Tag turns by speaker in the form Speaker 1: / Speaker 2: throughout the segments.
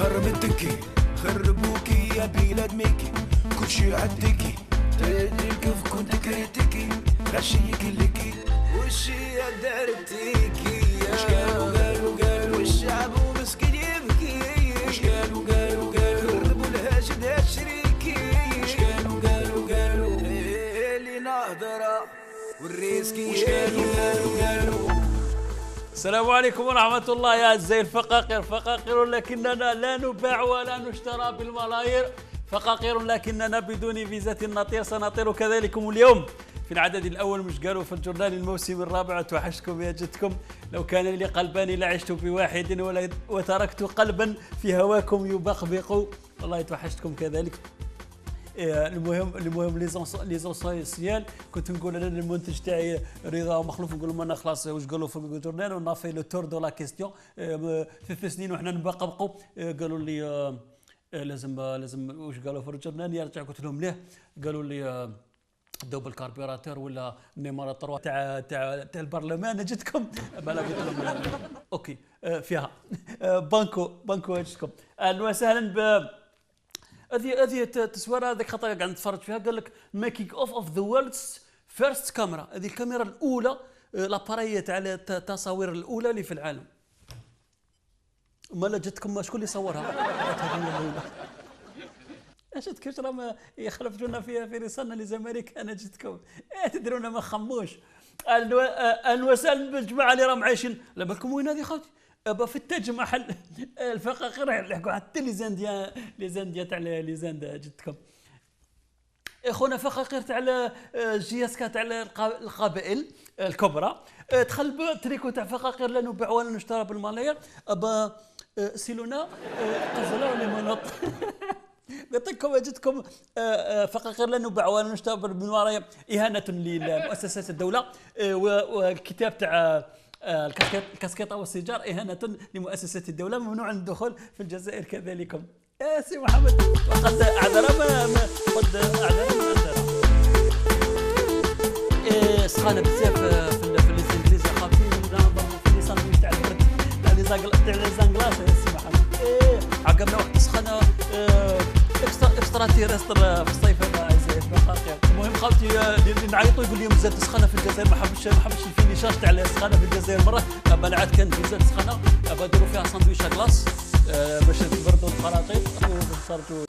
Speaker 1: سهر متكي خربوكي يا بلاد ميكي كل شي عدكي تدري كيف كنت كريتكي غشيك لكي وشي دارتيكي وش قالوا والشعب مسكين يبكي وش قالوا خربوا الهاشد هالشريكي وش قالوا اللي نهضره والريسكي وش قالوا.
Speaker 2: السلام عليكم ورحمة الله يا أعزائي فقاقير لكننا لا نباع ولا نشترى بالملايير، فقاقير لكننا بدون فيزة نطير، سنطير كذلكم اليوم في العدد الأول مش قالوا في الجورنال الموسم الرابع. توحشتكم يا جدكم، لو كان لي قلبان لعشت بواحد وتركت قلبا في هواكم يبقبق. والله توحشتكم كذلك. المهم ليزونسيال كنت نقول انا للمنتج تاعي رضا ومخلوف، نقول لهم انا خلاص واش قالوا في الجورنال ونافي لو تور دو لا كيستيون 3 سنين وحنا نبقبقوا. قالوا لي لازم واش قالوا في الجورنال يرجع، قلت لهم ليه؟ قالوا لي دوب الكاربيراتور ولا نيمارا 3 تاع البرلمان جتكم. بلا قلت لهم اوكي فيها بانكو جتكم. اهلا وسهلا ب هذه التصويره هذيك خطره قاعد نتفرج فيها. قال لك ميكينغ اوف ذا وورلدز فيرست كاميرا، هذه الكاميرا الاولى لاباري تاع التصاوير الاولى اللي في العالم. ما جاتكم شكون اللي صورها؟ هذه الاولى. اش تكشر يخلفونا فيها في رسالنا لزمالك. انا جتكم تدرون ما خموش. اهلا وسهلا بالجماعه اللي راهم عايشين. لا بالكم وين هذه خاوتي؟ ابا في التاج محل الفقاقير يحكوا حتى لي زانديا تاع لي زاند جدكم. اخونا فقاقير تاع جياسكا تاع القبائل الكبرى. دخل تريكو تاع فقاقير لا نباع ولا نشترى بالملايير. ابا سيلونا قزله ولا منط. يعطيكم جدكم فقاقير لا نباع ولا نشترى بالملايير اهانه لمؤسسات الدوله، والكتاب تاع الكاسكيطه والسيجار إهانة لمؤسسات الدولة، ممنوع الدخول في الجزائر كذلك. سي محمد وقد أعذر قد أعذر من أنذر. سخانة بزاف في الإنجليزي خاطرين في لي ساندويش تاع البرد تاع لي زانغلاس. سي محمد عقبنا واحد السخانة اكسترا تيرستر في الصيف هذا أعزائي فقاقير. المهم خاوتي اللي نعيطوا يقول لي مازال سخانه في الجزائر، ما حبش الفينيشاج تاع السخانه في الجزائر مره. انا عاد كان مازال سخانه نديروا فيها ساندويشه كلاص باش تبردوا الخراطيط وصرتوا.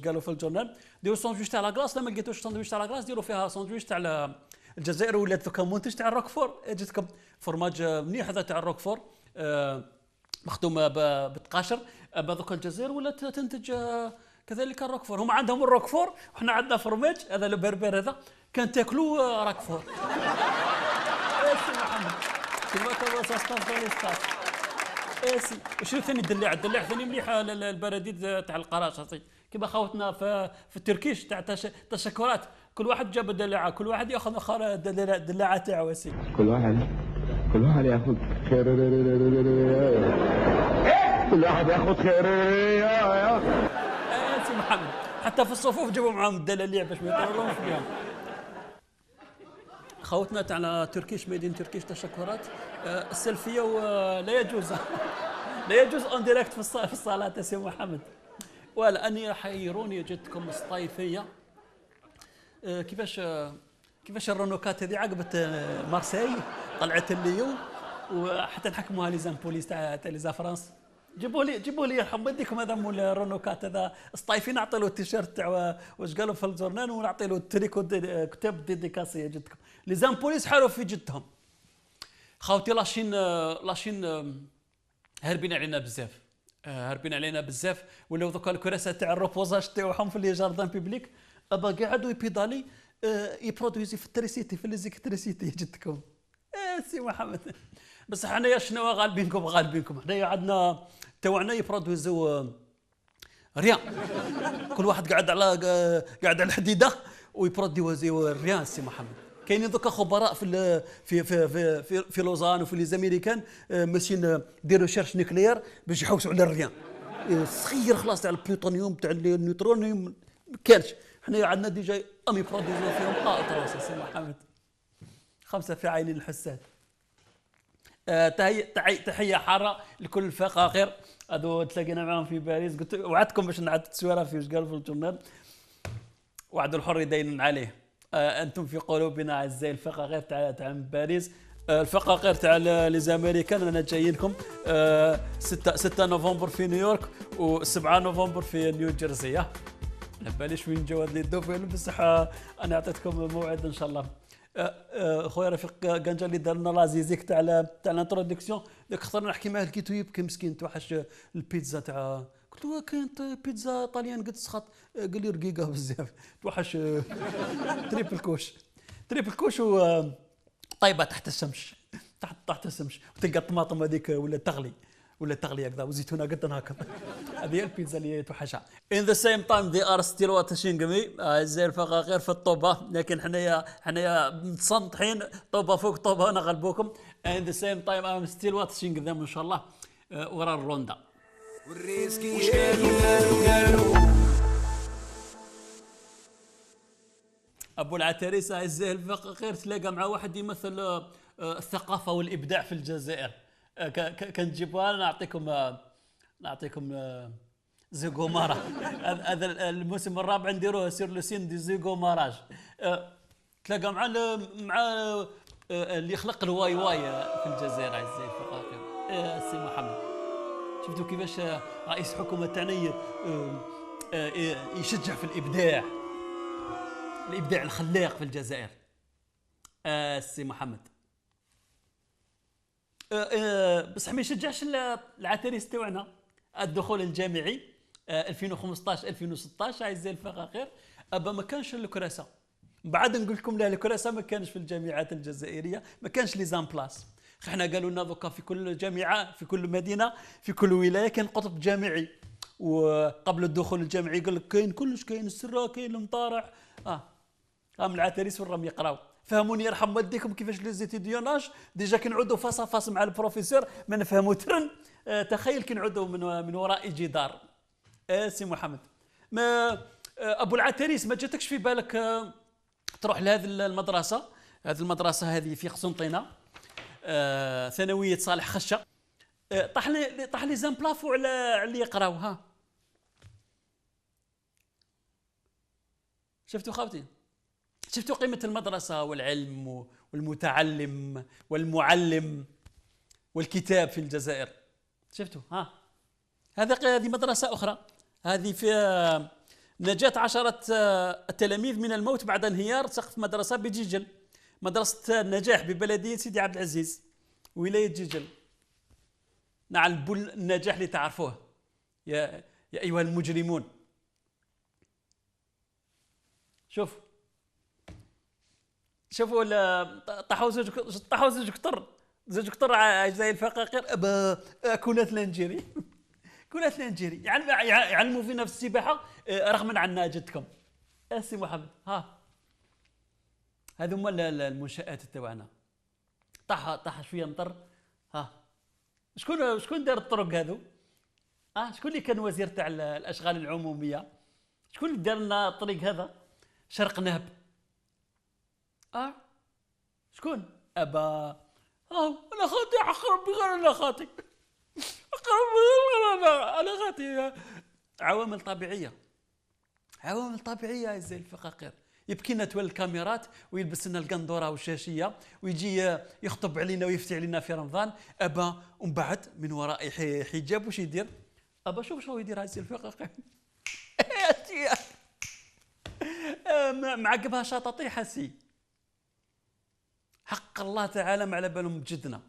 Speaker 2: قالوا في الجورنال ديروا ساندويش تاع لاكلاص. لما لقيتوش ساندويش تاع لاكلاص ديروا فيها ساندويش تاع الجزائر. ولات دوكا منتج تاع الروكفور. جاتكم فرماج منيح هذا تاع الروكفور مخدوم بالتقاشر. دوكا الجزائر ولات تنتج كذلك الروكفور. هم عندهم الروكفور وحنا عندنا فرماج هذا البربر هذا كان تاكلوا روكفور. سي محمد كيما كان ساستاف سي. وشنو ثاني الدلاع ثاني مليحه البراديد تاع القراص كيما خاوتنا في التركيش تاع التشكرات. كل واحد جاب دلاعه، كل واحد ياخذ اخر دلاعه تاعو. سي
Speaker 3: كل واحد ياخذ خير، كل واحد ياخذ خير يا
Speaker 2: سي محمد. حتى في الصفوف جابوا معاهم الدلاليع باش ما يطيرولهمش بهم. خوتنا تاع تركيش ميدين تركيش تشكرات السلفيه ولا يجوز لا يجوز اون ديريكت في الصالات. سي محمد ولا اني حيروني جدكم الصيفيه. كيفاش الرونوكات هذه عقبت مارسيل طلعت الليون وحتى نحكموها لي زامبوليس تاع لي فرانس. جيبوا لي يرحم والديكم هذا مول الرونوكات هذا الصيفي، نعطي له التيشيرت تاع واش قالوا في الجورنال ونعطي له التريكو كتاب ديديكاسي جدكم. لي زامبوليس حاروا في جدهم. خاوتي لاشين هاربين علينا بزاف ولاو دوكا الكراسه تاع الروبوزاج تاعهم في لي جاردان بيبليك. ابا قاعدوا يبيدالي يبرودويزي في التريسيتي في ليزيكتريسيتي جدكم. سي محمد بس حنايا شنو غالبينكم حنايا عندنا تاعنا يبرودويزو ريان. كل واحد قاعد على الحديده ويبروديو ريان. سي محمد كاينين دوكا خبراء في لوزان وفي لي زاميريكان ماشيين ديروا ريشيرش نيكليير باش يحوسوا على الريان صغير خلاص تاع البلوتونيوم تاع النيوترونيوم ما كانش. حنا عندنا ديجا امي بروديزون فيهم اطراس. سي محمد 5 في عين الحساد. تحيه حاره لكل الفقاقير هذو تلاقينا معهم في باريس. قلت وعدتكم باش نعدد التصويره في واش قالوا في الجورنال. وعد الحر يدين عليه. انتم في قلوبنا اعزائي الفقاقير تاع باريس. الفقاقير تاع لي زاميريكان انا جايين لكم 6 نوفمبر في نيويورك و7 نوفمبر في نيو جيرسي. على باليش وين جاو هاد لي دوفين بصح انا عطيتكم موعد ان شاء الله. خويا رفيق كانجالي دار لنا لازيزيك تاع الانتروداكسيون. داك خطر نحكي معاه لقيتو يبكي مسكين توحش البيتزا تاع. قلت له كاين بيتزا طاليان قد سخط. قال لي رقيقه بزاف توحش تريبل كوش و طيبه تحت الشمس تحت الشمس وتلقى الطماطم هذيك ولا تغلي هكذا وزيتونه قد هكذا. هذه البيتزا اللي توحشها. In the same time they are still watching me اعزائي الفقاقير في الطوبه. لكن حنايا متصنطحين طوبه فوق طوبه نغلبوكم. In the same time I'm still watching them ان شاء الله ورا الروندا.
Speaker 1: والريسكي قالوا
Speaker 2: ابو العتريس اعزائي الفقاقير تلاقى مع واحد يمثل الثقافه والابداع في الجزائر. كنجيبوها نعطيكم زيغو مارا. هذا الموسم الرابع نديروه سير لو سين دي زيغو ماراج. تلاقى مع اللي يخلق الواي في الجزائر اعزائي الفقاقير. سي محمد شفتوا كيفاش رئيس حكومه تاعنا يشجع في الابداع الخلاق في الجزائر. سي محمد بصح ما يشجعش العتريس تاعنا الدخول الجامعي 2015 2016 اعزائي الفقاقير. ما كانش الكراسه. بعد نقول لكم لا الكراسه ما كانش في الجامعات الجزائريه ما كانش لي زام بلاس. احنا قالوا لنا دوكا في كل جامعه في كل مدينه في كل ولايه كان قطب جامعي. وقبل الدخول الجامعي قال لك كاين كلش كاين السره كاين المطارح. من العتريس وين راهم يقراو. فهموني يرحم والديكم كيفاش لي زيتيديوناج ديجا كنعودوا فاس مع البروفيسور ما نفهموا ترن. تخيل كنعودوا من وراء جدار. سي محمد ما ابو العتريس ما جاتكش في بالك تروح لهذه المدرسه. هذه في قسنطينه ثانويه صالح خشه. طاح لي زامبلافو على اللي يقراو. ها شفتوا خاوتي شفتوا قيمة المدرسة والعلم والمتعلم والمعلم والكتاب في الجزائر. شفتوا هذه مدرسة أخرى. هذه في نجاة 10 التلاميذ من الموت بعد انهيار سقف مدرسة بجيجل. مدرسة النجاح ببلدية سيدي عبد العزيز ولاية جيجل. نعم النجاح اللي تعرفوه يا أيها المجرمون. شوفوا طاحوا زوج كتر اعزائي الفقاقير. كونات لانجيري يعلموا فينا في السباحه رغم عنا جدكم. سي محمد هذوما المنشآت تاعنا. طاح شويه مطر. شكون دار الطرق هذو؟ شكون اللي كان وزير تاع الاشغال العموميه؟ شكون اللي دار لنا الطريق هذا شرق نهب؟ شكون؟ انا خاطي اقرب بغير انا خاطي عوامل طبيعيه اعزائي الفقاقير. يبكي لنا تولي الكاميرات ويلبس لنا القندوره والشاشيه ويجي يخطب علينا ويفتي علينا في رمضان. ومن بعد من وراء حجاب واش يدير؟ شوف شنو يدير اعزائي الفقاقير. معقبها شطاطي حسي. حق الله تعالى ما على بالهم بجدنا.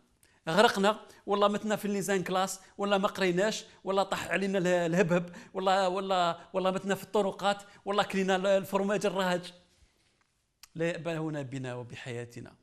Speaker 2: غرقنا والله متنا في الليزان كلاس والله ما قريناش والله طاح علينا الهبهب والله متنا في الطرقات والله كلينا الفرماج الرهج. لا يأبى هنا بنا وبحياتنا.